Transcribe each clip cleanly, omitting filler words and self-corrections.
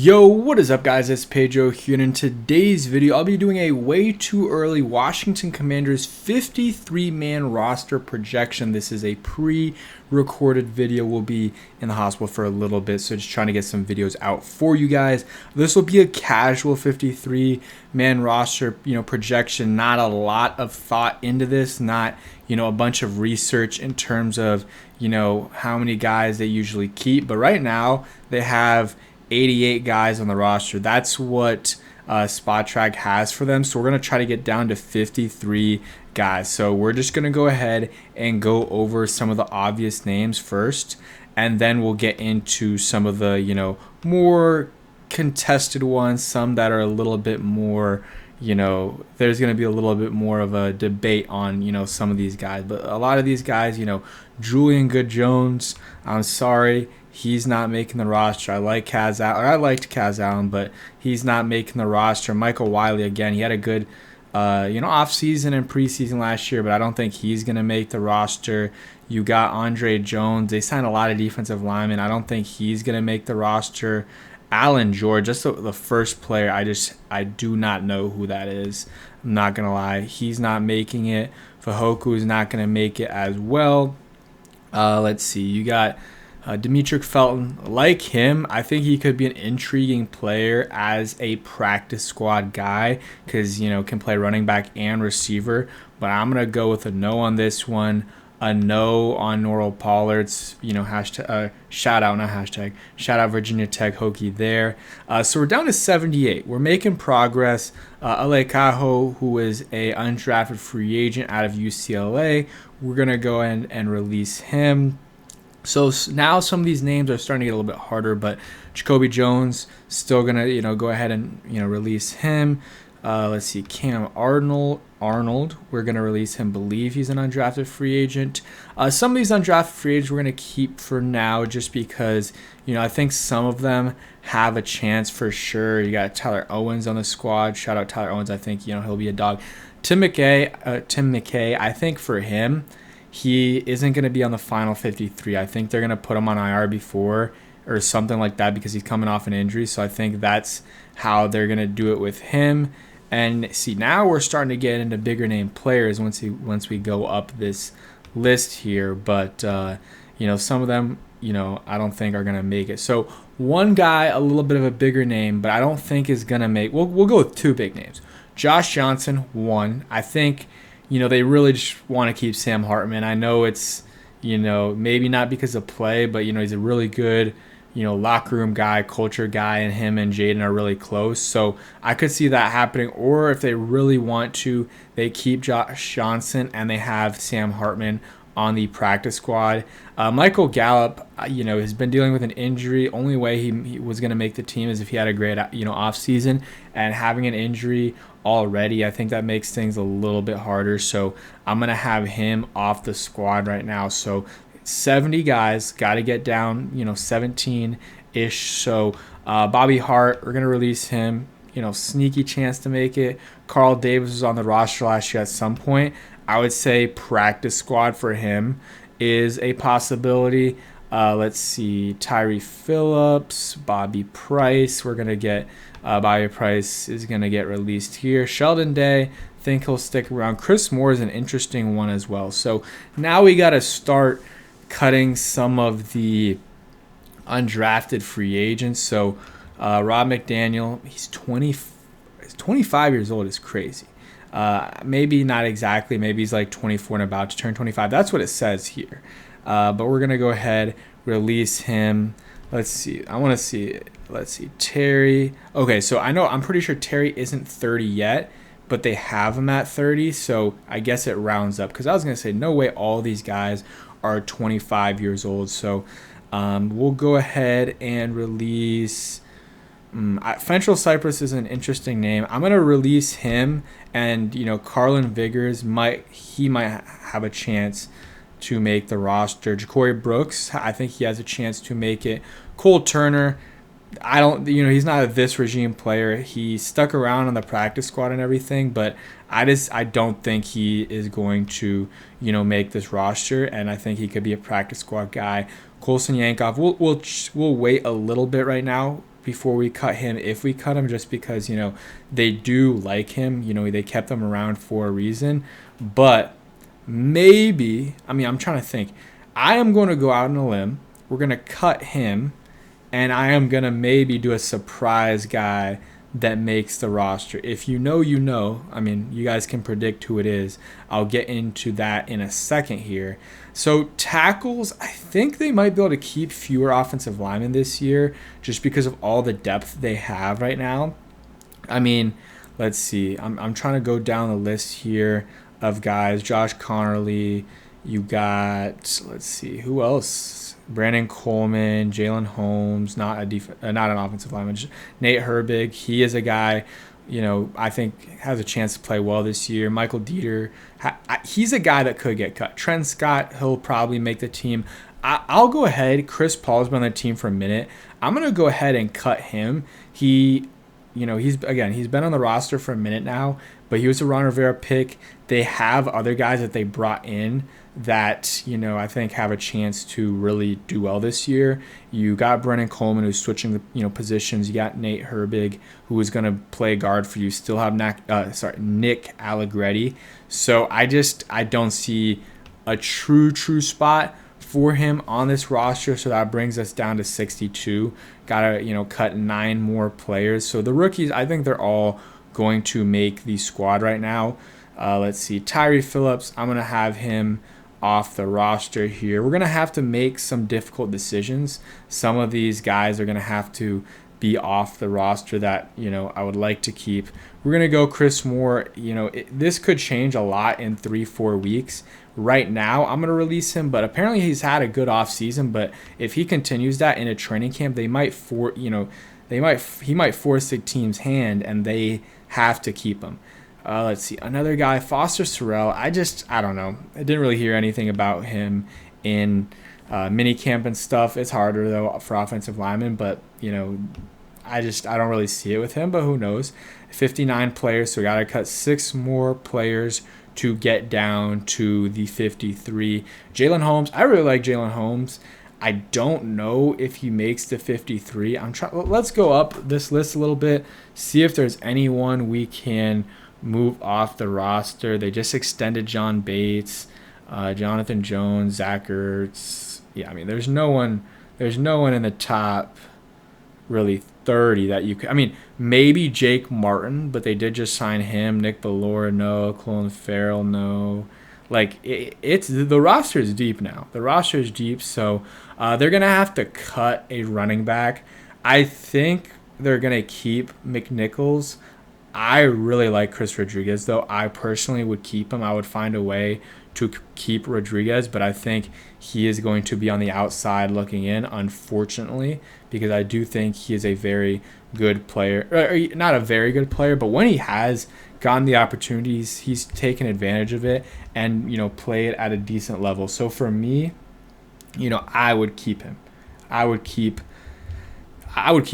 Yo, what is up guys, it's Pedro here, and in today's video I'll be doing a way too early Washington Commanders 53-man roster projection. This is a pre-recorded video. We'll be in the hospital for a little bit, so just trying to get some videos out for you guys. This will be a casual 53-man roster, projection. Not a lot of thought into this, not a bunch of research in terms of how many guys they usually keep, but right now they have 88 guys on the roster. That's what Spot Track has for them. So we're going to try to get down to 53 guys. So we're just going to go ahead and go over some of the obvious names first, and then we'll get into some of the, more contested ones, some that are a little bit more, there's going to be a little bit more of a debate on, some of these guys. But a lot of these guys, Julian Good-Jones, I'm sorry, he's not making the roster. I liked Kaz Allen, but he's not making the roster. Michael Wiley, again, he had a good, off-season and preseason last year, but I don't think he's going to make the roster. You got Andre Jones. They signed a lot of defensive linemen. I don't think he's going to make the roster. Alan George, just the first player, I do not know who that is. I'm not going to lie. He's not making it. Fajoku is not going to make it as well. Let's see. You got Demetric Felton. Like him, I think he could be an intriguing player as a practice squad guy because, can play running back and receiver. But I'm going to go with a no on this one. A no on Norrell Pollard's, shout out Virginia Tech Hokie there. So we're down to 78. We're making progress. Ale Cajo, who is a undrafted free agent out of UCLA, we're going to go in and release him. So now some of these names are starting to get a little bit harder, but Jacoby Jones, still going to, go ahead and, release him. Let's see, Cam Arnold, we're going to release him. Believe he's an undrafted free agent. Some of these undrafted free agents we're going to keep for now just because, I think some of them have a chance for sure. You got Tyler Owens on the squad. Shout out Tyler Owens. I think, he'll be a dog. Tim McKay, I think for him, he isn't going to be on the final 53. I think they're going to put him on IR before or something like that because he's coming off an injury. So I think that's how they're going to do it with him. And see, now we're starting to get into bigger name players once we go up this list here. But, some of them, I don't think are going to make it. So one guy, a little bit of a bigger name, but I don't think is going to make – we'll go with two big names. Josh Johnson, one. I think, they really just want to keep Sam Hartman. I know it's, maybe not because of play, but, he's a really good – locker room guy, culture guy, and him and Jaden are really close. So I could see that happening. Or if they really want to, they keep Josh Johnson and they have Sam Hartman on the practice squad. Michael Gallup, has been dealing with an injury. Only way he was going to make the team is if he had a great, off season. And having an injury already, I think that makes things a little bit harder. So I'm going to have him off the squad right now. So 70 guys, got to get down, 17-ish. So Bobby Hart, we're going to release him. Sneaky chance to make it. Carl Davis was on the roster last year at some point. I would say practice squad for him is a possibility. Let's see, Tyree Phillips, Bobby Price. We're going to get Bobby Price is going to get released here. Sheldon Day, think he'll stick around. Chris Moore is an interesting one as well. So now we got to start cutting some of the undrafted free agents. So Rob McDaniel, he's 25 years old. Is crazy. Maybe not exactly. Maybe he's like 24 and about to turn 25. That's what it says here. But we're going to go ahead, release him. Let's see. I want to see. Let's see. Terry. Okay, so I'm pretty sure Terry isn't 30 yet, but they have him at 30. So I guess it rounds up because I was going to say, no way all these guys are 25 years old. So we'll go ahead and release Fentrell Cypress is an interesting name. I'm going to release him, and Carlin Vigors might have a chance to make the roster. Ja'Cory Brooks, I think he has a chance to make it. Cole Turner, I don't, he's not a this regime player. He stuck around on the practice squad and everything, but I don't think he is going to, make this roster, and I think he could be a practice squad guy. Colson Yankov, we'll wait a little bit right now before we cut him, if we cut him, just because, they do like him. They kept him around for a reason. But maybe, I'm trying to think. I am going to go out on a limb. We're going to cut him, and I am going to maybe do a surprise guy that makes the roster. If you know, you guys can predict who it is. I'll get into that in a second here. So tackles, I think they might be able to keep fewer offensive linemen this year just because of all the depth they have right now. Let's see. I'm trying to go down the list here of guys. Josh Connerly, you got, let's see, who else? Brandon Coleman, Jalen Holmes, not an offensive lineman. Nate Herbig, he is a guy, I think has a chance to play well this year. Michael Dieter, he's a guy that could get cut. Trent Scott, he'll probably make the team. I'll go ahead. Chris Paul's been on the team for a minute. I'm going to go ahead and cut him. He's been on the roster for a minute now, but he was a Ron Rivera pick. They have other guys that they brought in that, I think have a chance to really do well this year. You got Brennan Coleman, who's switching the, positions. You got Nate Herbig, who is going to play guard for you. Still have Nick Allegretti. So I don't see a true spot for him on this roster. So that brings us down to 62. Got to, cut 9 more players. So the rookies, I think they're all going to make the squad right now. Let's see. Tyree Phillips, I'm going to have him off the roster here. We're going to have to make some difficult decisions. Some of these guys are going to have to be off the roster that, I would like to keep. We're going to go Chris Moore. This could change a lot in 3-4 weeks. Right now, I'm going to release him, but apparently he's had a good offseason. But if he continues that in a training camp, he might force the team's hand, and they have to keep him. Let's see. Another guy, Foster Sorrell. I don't know. I didn't really hear anything about him in mini camp and stuff. It's harder, though, for offensive linemen. But, I don't really see it with him. But who knows? 59 players, so we got to cut 6 more players to get down to the 53. Jalen Holmes. I really like Jalen Holmes. I don't know if he makes the 53. Let's go up this list a little bit, see if there's anyone we can move off the roster. They just extended John Bates, Jonathan Jones, Zach Ertz. Yeah, there's no one in the top really 30 that you could. Maybe Jake Martin, but they did just sign him. Nick Bellora, no. Clone Farrell, no. It's the roster is deep now. The roster is deep, so they're gonna have to cut a running back. I think they're gonna keep McNichols. I really like Chris Rodriguez, though. I personally would keep him. I would find a way to keep Rodriguez, but I think he is going to be on the outside looking in, unfortunately, because I do think he is a very good player. Or not a very good player, but when he has gotten the opportunities, he's taken advantage of it and, played at a decent level. So for me, I would keep him. I would keep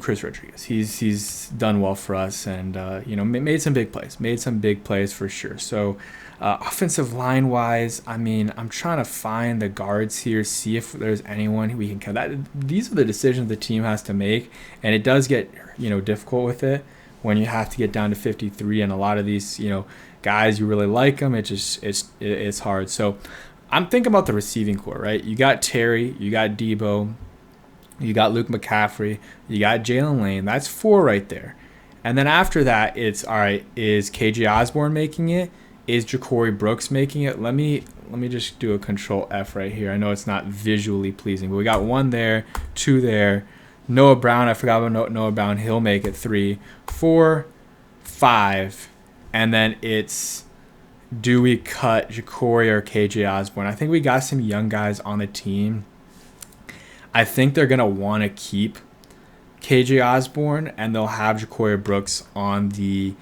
Chris Rodriguez. He's done well for us, and made some big plays for sure. So offensive line wise, I'm trying to find the guards here, see if there's anyone we can cut. These are the decisions the team has to make, and it does get difficult with it when you have to get down to 53, and a lot of these guys, you really like them. It's hard. So I'm thinking about the receiving core, right? You got Terry, you got Debo, you got Luke McCaffrey, you got Jalen Lane. That's 4 right there. And then after that, it's all right. Is KJ Osborne making it? Is Ja'Cory Brooks making it? Let me just do a Control F right here. I know it's not visually pleasing, but we got 1 there, 2 there. Noah Brown, I forgot about Noah Brown. He'll make it 3, 4, 5, and then it's, do we cut Ja'Cory or KJ Osborne? I think we got some young guys on the team. I think they're going to want to keep KJ Osborne, and they'll have Ja'Cory Brooks on the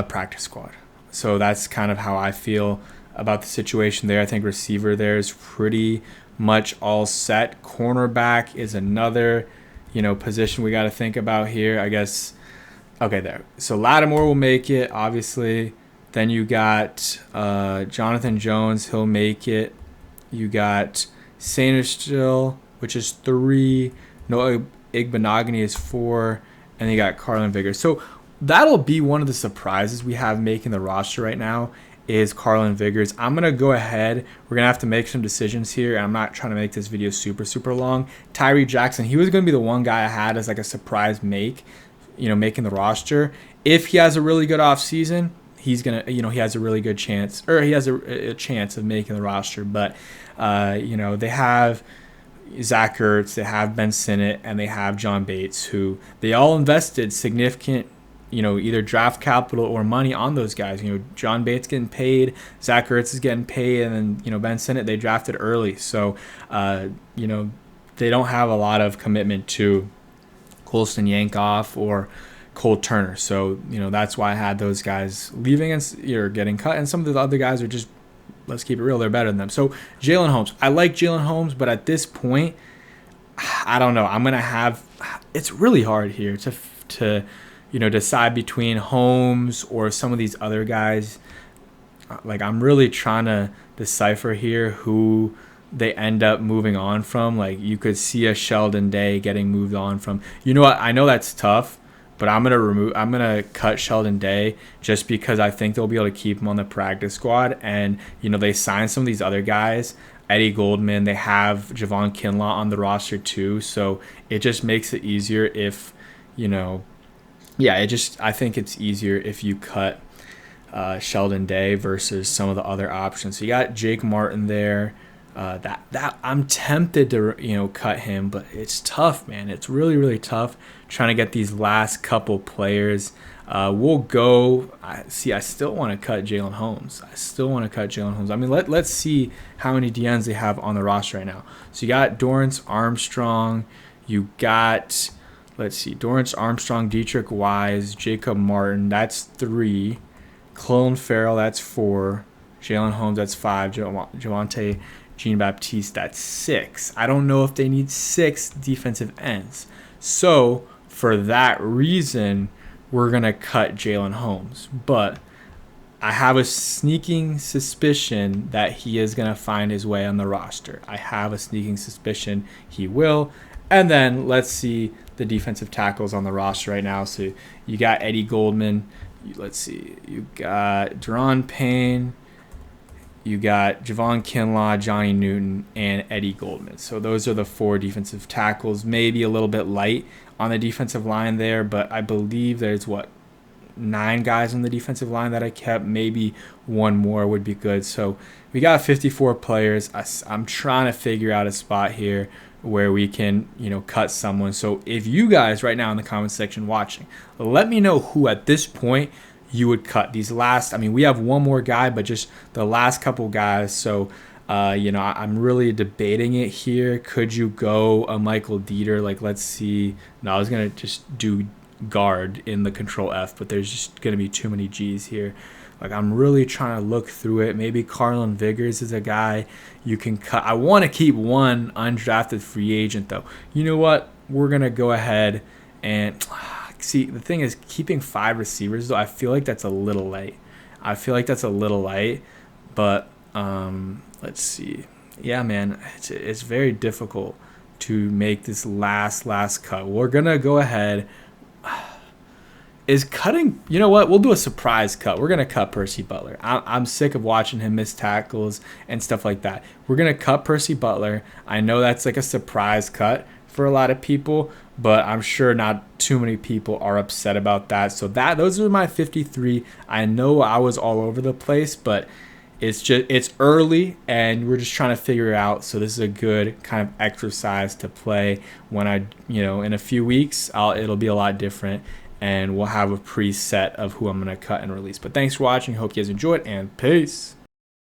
practice squad. So that's kind of how I feel about the situation there. I think receiver there is pretty much all set. Cornerback is another, position we got to think about here, I guess. Okay, there. So Lattimore will make it, obviously. Then you got Jonathan Jones. He'll make it. You got Sanders still, which is 3. Noah Igbenogany is 4, and you got Carlin Vigors. So that'll be one of the surprises we have making the roster right now is Carlin Vigors. I'm going to go ahead. We're going to have to make some decisions here. I'm not trying to make this video super long. Tyree Jackson, he was going to be the one guy I had as like a surprise make, making the roster. If he has a really good offseason, he's going to, he has a really good chance, or he has a chance of making the roster. But, they have Zach Ertz, they have Ben Sinnott, and they have John Bates, who they all invested significant either draft capital or money on those guys. John Bates getting paid, Zach Ertz is getting paid, and then, Ben Sinnott, they drafted early. So, they don't have a lot of commitment to Colston Yankoff or Cole Turner. So, that's why I had those guys leaving and getting cut. And some of the other guys are just, let's keep it real, they're better than them. So, Jalen Holmes. I like Jalen Holmes, but at this point, I don't know. It's really hard here to decide between Holmes or some of these other guys. Like, I'm really trying to decipher here who they end up moving on from. Like, you could see a Sheldon Day getting moved on from. You know what? I know that's tough, but I'm gonna cut Sheldon Day just because I think they'll be able to keep him on the practice squad. And they signed some of these other guys. Eddie Goldman, they have Javon Kinlaw on the roster too. So it just makes it easier if I think it's easier if you cut Sheldon Day versus some of the other options. So you got Jake Martin there. That I'm tempted to cut him, but it's tough, man. It's really tough trying to get these last couple players. We'll go. I still want to cut Jalen Holmes. I mean, let's see how many DNs they have on the roster right now. So you got Dorrance Armstrong. You got, Dorrance Armstrong, Dietrich Wise, Jacob Martin. That's 3. Clone Farrell. That's 4. Jalen Holmes. That's 5. Javonte Jean-Baptiste. That's 6. I don't know if they need 6 defensive ends. So for that reason, we're going to cut Jalen Holmes. But I have a sneaking suspicion that he is going to find his way on the roster. I have a sneaking suspicion he will. And then let's see the defensive tackles on the roster right now. So you got Eddie Goldman. You got Deron Payne. You got Javon Kinlaw, Johnny Newton, and Eddie Goldman. So those are the 4 defensive tackles. Maybe a little bit light on the defensive line there, but I believe there's 9 guys on the defensive line that I kept. Maybe one more would be good. So we got 54 players. I'm trying to figure out a spot here where we can, cut someone. So if you guys right now in the comment section watching, let me know who at this point you would cut. These last, we have one more guy, but just the last couple guys. So, I'm really debating it here. Could you go a Michael Dieter? Let's see. No, I was going to just do guard in the Control F, but there's just going to be too many G's here. I'm really trying to look through it. Maybe Carlin Vigors is a guy you can cut. I want to keep one undrafted free agent, though. You know what? We're going to go ahead and see. The thing is, keeping 5 receivers, though, I feel like that's a little light. But let's see. Yeah, man, it's very difficult to make this last cut. We're going to go ahead. Is cutting, you know what? We'll do a surprise cut. We're going to cut Percy Butler. I'm sick of watching him miss tackles and stuff like that. We're going to cut Percy Butler. I know that's like a surprise cut for a lot of people, but I'm sure not too many people are upset about that. So those are my 53. I know I was all over the place, but it's early and we're just trying to figure it out. So this is a good kind of exercise to play when in a few weeks, it'll be a lot different. And we'll have a preset of who I'm going to cut and release. But thanks for watching. Hope you guys enjoyed, and peace.